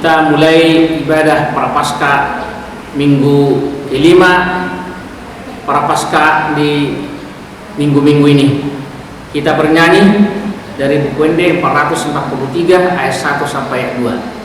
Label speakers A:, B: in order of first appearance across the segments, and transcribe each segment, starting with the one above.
A: Kita mulai ibadah Prapaskah minggu kelima Prapaskah di minggu-minggu ini. Kita bernyanyi dari buku ND 443 ayat 1 sampai ayat 2.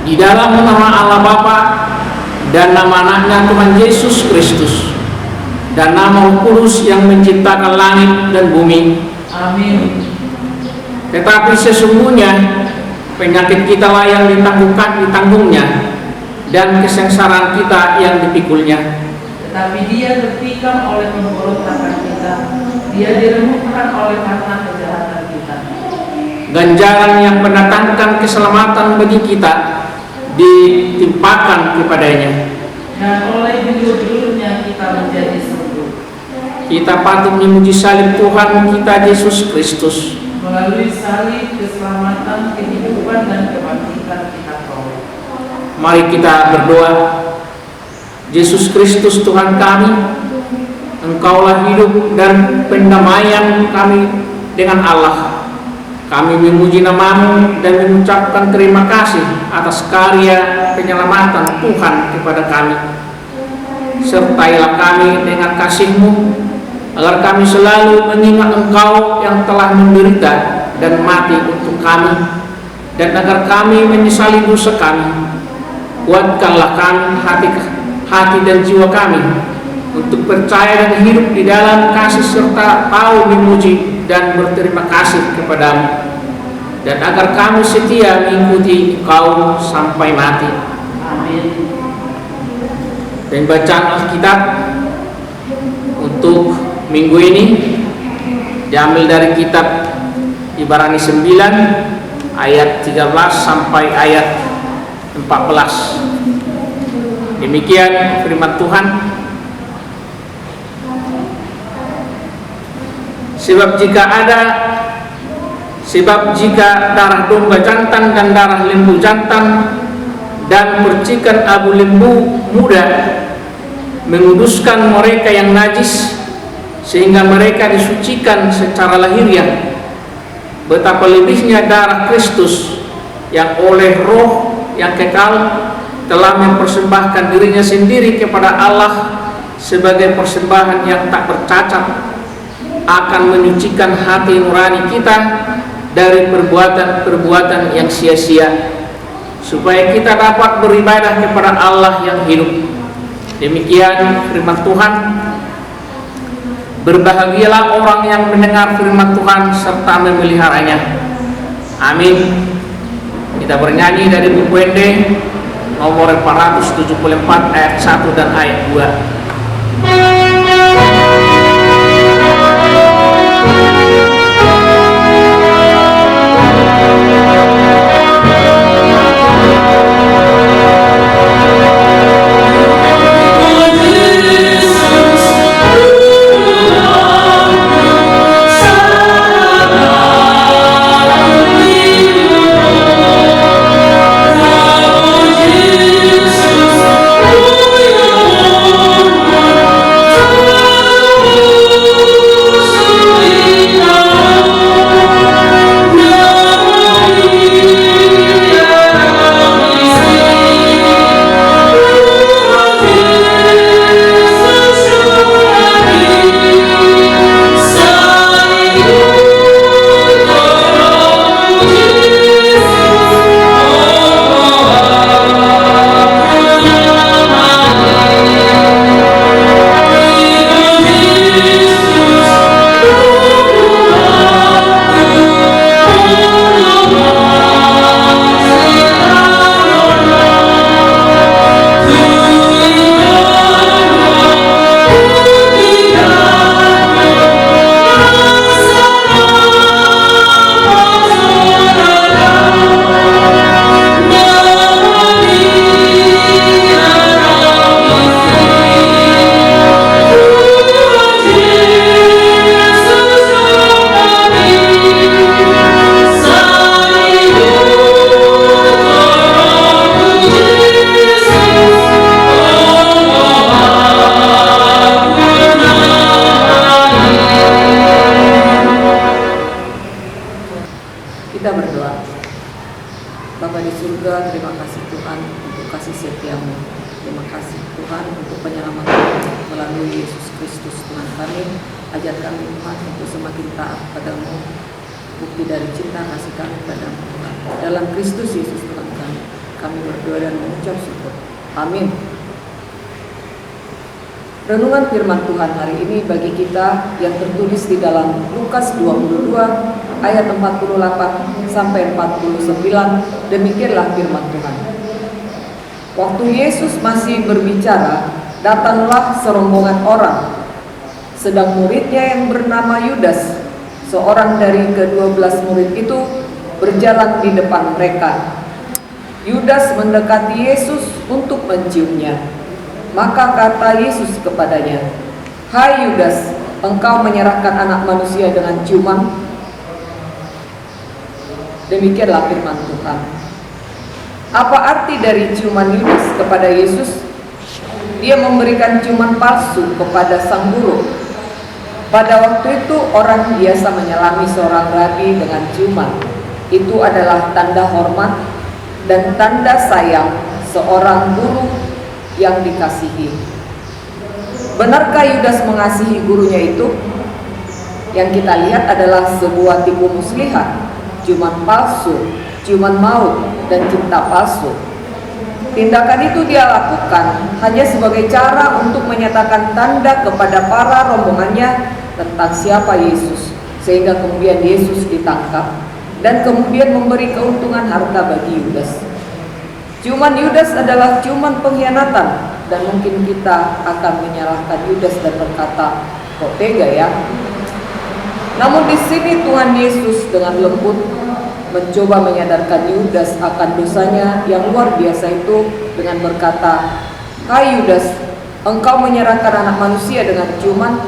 A: Di dalam nama Allah Bapa dan nama anaknya Tuhan Yesus Kristus dan nama Roh Kudus yang menciptakan langit dan bumi.
B: Amin.
A: Tetapi sesungguhnya penyakit kita lah yang ditanggungnya dan kesengsaraan kita yang dipikulnya.
B: Tetapi dia tertikam oleh pemberontakan kita, dia diremukkan oleh karena kejahatan kita.
A: Ganjaran yang mendatangkan keselamatan bagi kita ditimpakan kepadanya,
B: dan oleh jujur-jujurnya kita menjadi sembuh.
A: Kita patut memuji salib Tuhan kita Yesus Kristus.
B: Melalui salib keselamatan, kehidupan dan kebangkitan kita peroleh.
A: Mari kita berdoa. Yesus Kristus Tuhan kami, Engkaulah hidup dan pendamaian kami dengan Allah. Kami memuji nama-Mu dan mengucapkan terima kasih atas karya penyelamatan Tuhan kepada kami. Sertailah kami dengan kasih-Mu, agar kami selalu mengingat Engkau yang telah menderita dan mati untuk kami, dan agar kami menyesali dosa kami. Kuatkanlah kami hati dan jiwa kami untuk percaya dan hidup di dalam kasih serta tahu memuji dan berterima kasih kepadamu, dan agar kami setia mengikuti Engkau sampai mati.
B: Amin.
A: Dan bacaan Alkitab untuk minggu ini diambil dari kitab Ibrani 9 ayat 13 sampai ayat 14. Demikian firman Tuhan. Sebab jika darah domba jantan dan darah lembu jantan dan percikan abu lembu muda menguduskan mereka yang najis sehingga mereka disucikan secara lahiriah, betapa lebihnya darah Kristus yang oleh Roh yang kekal telah mempersembahkan dirinya sendiri kepada Allah sebagai persembahan yang tak bercacat, akan menyucikan hati nurani kita dari perbuatan-perbuatan yang sia-sia, supaya kita dapat beribadah kepada Allah yang hidup Demikian firman Tuhan. Berbahagialah orang yang mendengar firman Tuhan serta memeliharanya. Amin. Kita bernyanyi dari buku Ende nomor 474 ayat 1 dan ayat 2.
C: Renungan firman Tuhan hari ini bagi kita yang tertulis di dalam Lukas 22 ayat 48 sampai 49. Demikianlah firman Tuhan. Waktu Yesus masih berbicara, datanglah serombongan orang. Sedang muridnya yang bernama Yudas, seorang dari ke-12 murid itu, berjalan di depan mereka. Yudas mendekati Yesus untuk menciumnya. Maka kata Yesus kepadanya, "Hai Yudas, engkau menyerahkan anak manusia dengan ciuman?" Demikianlah firman Tuhan. Apa arti dari ciuman Yudas kepada Yesus? Dia memberikan ciuman palsu kepada sang guru. Pada waktu itu orang biasa menyelami seorang rabi dengan ciuman. Itu adalah tanda hormat dan tanda sayang seorang guru yang dikasihi. Benarkah Yudas mengasihi gurunya itu? Yang kita lihat adalah sebuah tipu muslihat, ciuman palsu, ciuman maut, dan cinta palsu. Tindakan itu dia lakukan hanya sebagai cara untuk menyatakan tanda kepada para rombongannya tentang siapa Yesus, sehingga kemudian Yesus ditangkap dan kemudian memberi keuntungan harta bagi Yudas. Ciuman Yudas adalah ciuman pengkhianatan, dan mungkin kita akan menyalahkan Yudas dan berkata, "Kok tega ya?" Namun di sini Tuhan Yesus dengan lembut mencoba menyadarkan Yudas akan dosanya yang luar biasa itu dengan berkata, "Hai Yudas, engkau menyerahkan anak manusia dengan ciuman."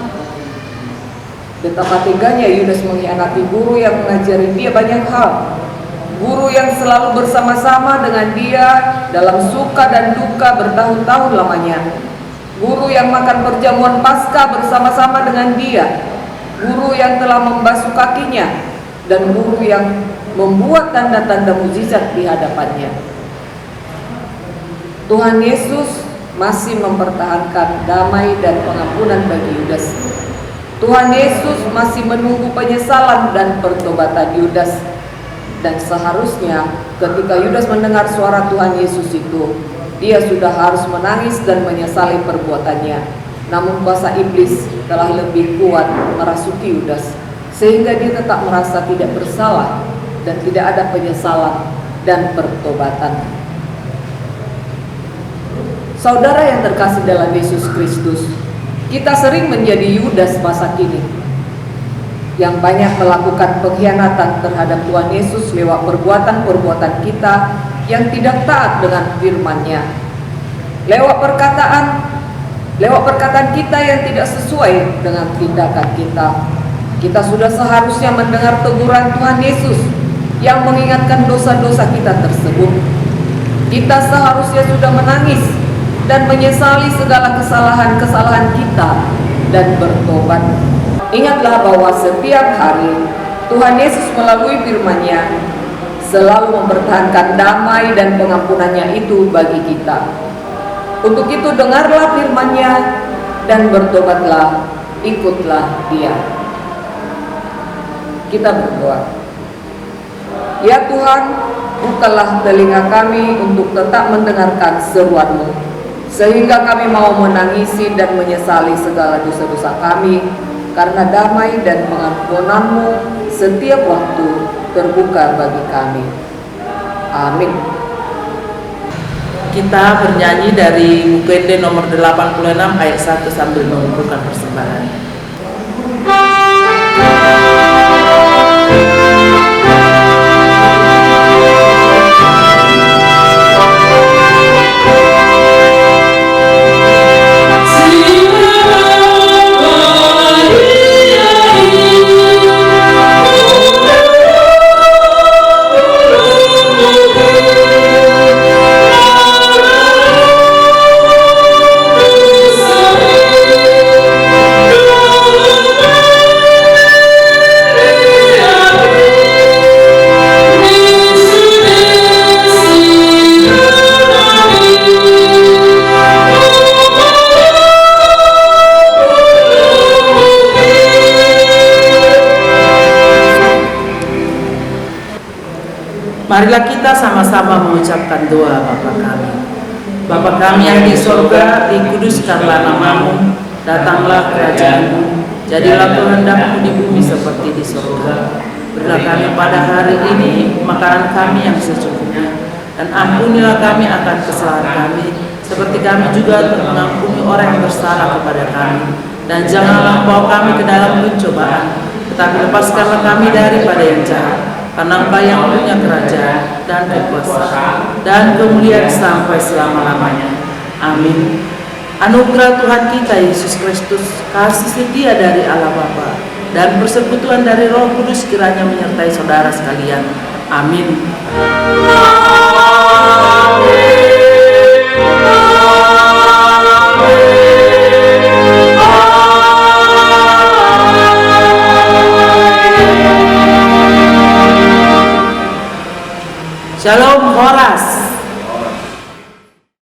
C: Betapa teganya Yudas mengkhianati guru yang mengajari dia banyak hal. Guru yang selalu bersama-sama dengan dia dalam suka dan duka bertahun-tahun lamanya. Guru yang makan perjamuan Paskah bersama-sama dengan dia. Guru yang telah membasuh kakinya. Dan guru yang membuat tanda-tanda mukjizat di hadapannya. Tuhan Yesus masih mempertahankan damai dan pengampunan bagi Yudas. Tuhan Yesus masih menunggu penyesalan dan pertobatan Yudas. Dan seharusnya ketika Yudas mendengar suara Tuhan Yesus itu, dia sudah harus menangis dan menyesali perbuatannya. Namun kuasa iblis telah lebih kuat merasuki Yudas, sehingga dia tetap merasa tidak bersalah dan tidak ada penyesalan dan pertobatan. Saudara yang terkasih dalam Yesus Kristus, kita sering menjadi Yudas masa kini, yang banyak melakukan pengkhianatan terhadap Tuhan Yesus lewat perbuatan-perbuatan kita yang tidak taat dengan firman-Nya, lewat perkataan kita yang tidak sesuai dengan tindakan kita. Kita sudah seharusnya mendengar teguran Tuhan Yesus yang mengingatkan dosa-dosa kita tersebut. Kita seharusnya sudah menangis dan menyesali segala kesalahan-kesalahan kita dan bertobat. Ingatlah bahwa setiap hari Tuhan Yesus melalui firman-Nya selalu mempertahankan damai dan pengampunannya itu bagi kita. Untuk itu dengarlah firman-Nya dan bertobatlah, ikutlah Dia. Kita berdoa. Ya Tuhan, bukalah telinga kami untuk tetap mendengarkan seruan-Mu, sehingga kami mau menangisi dan menyesali segala dosa-dosa kami, karena damai dan pengampunan-Mu setiap waktu terbuka bagi kami. Amin.
B: Kita bernyanyi dari UKD nomor 86 ayat 1 sambil mengumpulkan persembahan. Marilah kita sama-sama mengucapkan doa Bapa kami. Bapa kami yang di sorga, dikuduskanlah namamu, datanglah kerajaan-Mu, jadilah kehendak-Mu di bumi seperti di sorga. Berilah kami pada hari ini makanan kami yang secukupnya, dan ampunilah kami akan kesalahan kami, seperti kami juga mengampuni orang yang bersalah kepada kami. Dan janganlah bawa kami ke dalam pencobaan, tetapi lepaskanlah kami daripada yang jahat. Karena Engkau yang punya kerajaan dan kekuasaan dan kemuliaan sampai selama-lamanya. Amin. Anugerah Tuhan kita Yesus Kristus, kasih setia dari Allah Bapa, dan persekutuan dari Roh Kudus kiranya menyertai saudara sekalian. Amin. Shalom Horas.